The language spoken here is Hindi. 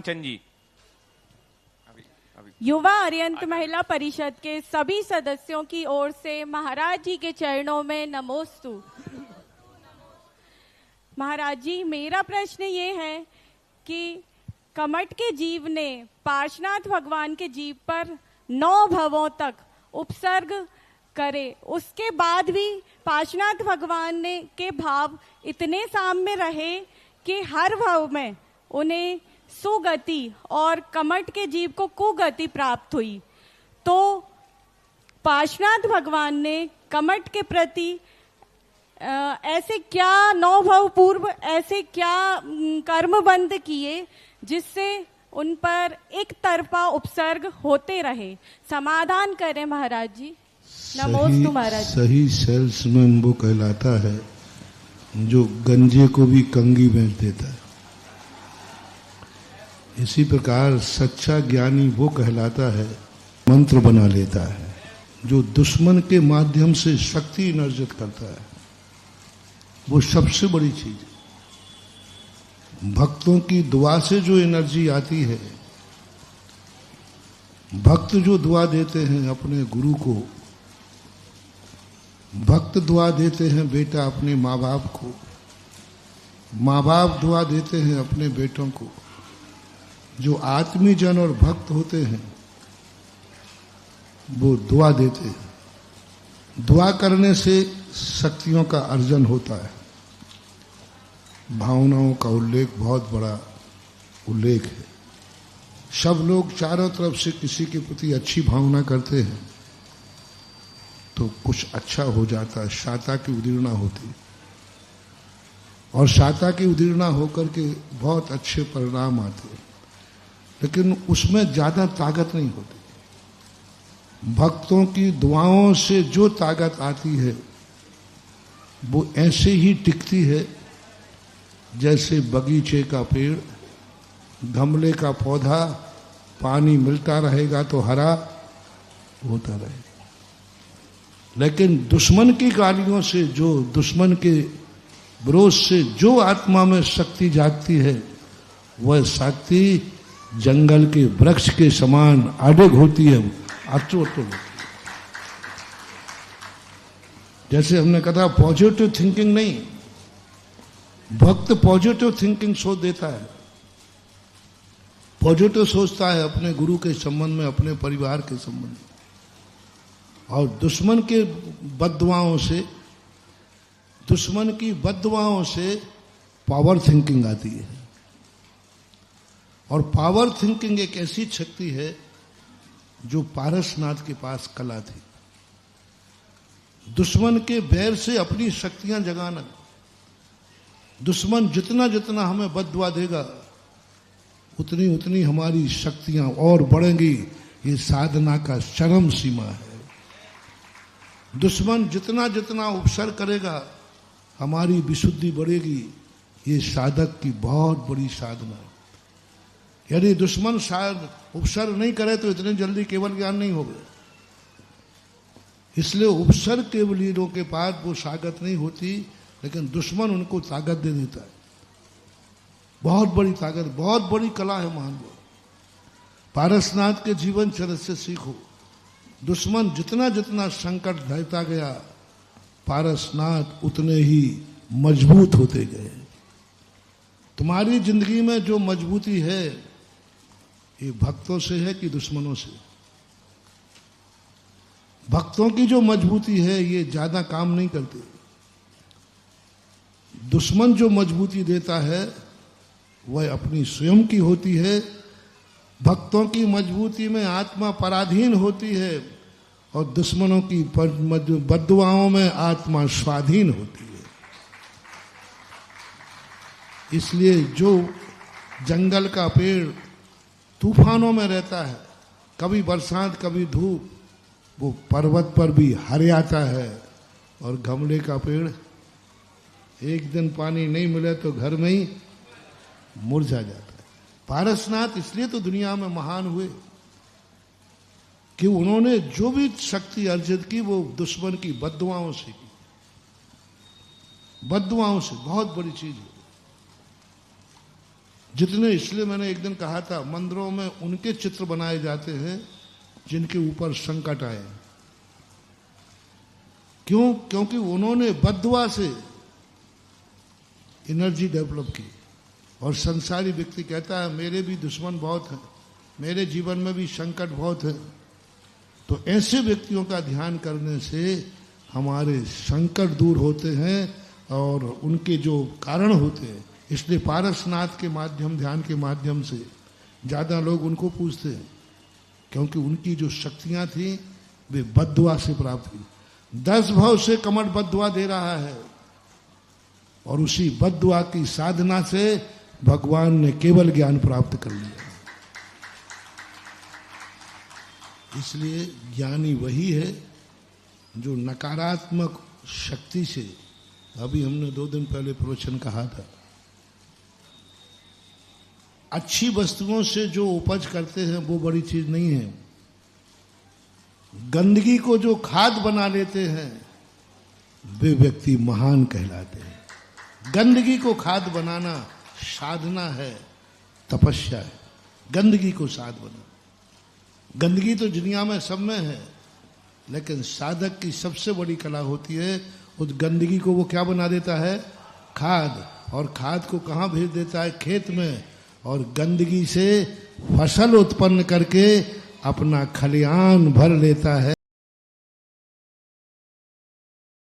कांचन जी। युवा अरिहंत महिला परिषद के सभी सदस्यों की ओर से महाराज जी के चरणों में नमोस्तु। महाराज जी, मेरा प्रश्न ये है कि कमठ के जीव ने पार्श्वनाथ भगवान के जीव पर 9 भवों तक उपसर्ग करे, उसके बाद भी पार्श्वनाथ भगवान ने के भाव इतने साम्य रहे कि हर भाव में उन्हें सुगति और कमठ के जीव को कुगति प्राप्त हुई। तो पार्श्वनाथ भगवान ने कमठ के प्रति ऐसे क्या 9 भव पूर्व ऐसे क्या कर्मबंध किए जिससे उन पर एक तरफा उपसर्ग होते रहे? समाधान करें महाराज जी। नमोस्तु महाराज। सही सेल्समैन वो कहलाता है जो गंजे को भी कंगी बेच देता है। इसी प्रकार सच्चा ज्ञानी वो कहलाता है मंत्र बना लेता है, जो दुश्मन के माध्यम से शक्ति अर्जित करता है। वो सबसे बड़ी चीज है। भक्तों की दुआ से जो एनर्जी आती है, भक्त जो दुआ देते हैं अपने गुरु को, भक्त दुआ देते हैं बेटा अपने माँ बाप को, माँ बाप दुआ देते हैं अपने बेटों को। जो आत्मीय जन और भक्त होते हैं वो दुआ देते हैं। दुआ करने से शक्तियों का अर्जन होता है। भावनाओं का उल्लेख बहुत बड़ा उल्लेख है। सब लोग चारों तरफ से किसी के प्रति अच्छी भावना करते हैं तो कुछ अच्छा हो जाता है, शाता की उदीर्णा होती, और शाता की उदीर्णा होकर के बहुत अच्छे परिणाम आते हैं, लेकिन उसमें ज्यादा ताकत नहीं होती। भक्तों की दुआओं से जो ताकत आती है वो ऐसे ही टिकती है जैसे बगीचे का पेड़, गमले का पौधा, पानी मिलता रहेगा तो हरा होता रहेगा। लेकिन दुश्मन की गालियों से, जो दुश्मन के विरोध से जो आत्मा में शक्ति जागती है, वह शक्ति जंगल के वृक्ष के समान अडिग होती है, अटूट होती है। जैसे हमने कहा पॉजिटिव थिंकिंग नहीं, भक्त पॉजिटिव थिंकिंग सोच देता है, पॉजिटिव सोचता है अपने गुरु के संबंध में, अपने परिवार के संबंध में। और दुश्मन के बद्दुआओं से, दुश्मन की बद्दुआओं से पावर थिंकिंग आती है। और पावर थिंकिंग एक ऐसी शक्ति है जो पारसनाथ के पास कला थी। दुश्मन के बैर से अपनी शक्तियां जगाना। दुश्मन जितना जितना हमें बद्दुआ देगा उतनी उतनी हमारी शक्तियां और बढ़ेंगी। ये साधना का चरम सीमा है। दुश्मन जितना जितना उपसर करेगा हमारी विशुद्धि बढ़ेगी। ये साधक की बहुत बड़ी साधना है। यदि दुश्मन शायद उपसर नहीं करे तो इतने जल्दी केवल ज्ञान नहीं होगा। इसलिए उपसर केवलियों के पास वो ताकत नहीं होती, लेकिन दुश्मन उनको ताकत दे देता है। बहुत बड़ी ताकत, बहुत बड़ी कला है महान। पारसनाथ के जीवन चरित्र से सीखो। दुश्मन जितना जितना संकट ढहता गया, पारसनाथ उतने ही मजबूत होते गए। तुम्हारी जिंदगी में जो मजबूती है ये भक्तों से है कि दुश्मनों से? भक्तों की जो मजबूती है ये ज्यादा काम नहीं करते। दुश्मन जो मजबूती देता है वह अपनी स्वयं की होती है। भक्तों की मजबूती में आत्मा पराधीन होती है और दुश्मनों की बद्दुआओं में आत्मा स्वाधीन होती है। इसलिए जो जंगल का पेड़ तूफानों में रहता है, कभी बरसात कभी धूप, वो पर्वत पर भी हरियाता है। और गमले का पेड़ एक दिन पानी नहीं मिले तो घर में ही मुरझा जाता है। पारसनाथ इसलिए तो दुनिया में महान हुए कि उन्होंने जो भी शक्ति अर्जित की वो दुश्मन की बद्दुआओं से की। बद्दुआओं से बहुत बड़ी चीज है। जितने, इसलिए मैंने एक दिन कहा था, मंदिरों में उनके चित्र बनाए जाते हैं जिनके ऊपर संकट आए। क्यों? क्योंकि उन्होंने बद्दुआ से एनर्जी डेवलप की। और संसारी व्यक्ति कहता है मेरे भी दुश्मन बहुत हैं, मेरे जीवन में भी संकट बहुत है। तो ऐसे व्यक्तियों का ध्यान करने से हमारे संकट दूर होते हैं और उनके जो कारण होते हैं। इसलिए पारसनाथ के माध्यम, ध्यान के माध्यम से ज़्यादा लोग उनको पूछते हैं, क्योंकि उनकी जो शक्तियां थी वे बद्दुआ से प्राप्त हुई। 10 भाव से कमठ बद्दुआ दे रहा है और उसी बद्दुआ की साधना से भगवान ने केवल ज्ञान प्राप्त कर लिया। इसलिए ज्ञानी वही है जो नकारात्मक शक्ति से, अभी हमने 2 दिन पहले प्रवचन कहा था, अच्छी वस्तुओं से जो उपज करते हैं वो बड़ी चीज नहीं है। गंदगी को जो खाद बना लेते हैं वे व्यक्ति महान कहलाते हैं। गंदगी को खाद बनाना साधना है, तपस्या है। गंदगी को साध बना, गंदगी तो दुनिया में सब में है, लेकिन साधक की सबसे बड़ी कला होती है उस गंदगी को वो क्या बना देता है? खाद। और खाद को कहाँ भेज देता है? खेत में। और गंदगी से फसल उत्पन्न करके अपना खलिहान भर लेता है।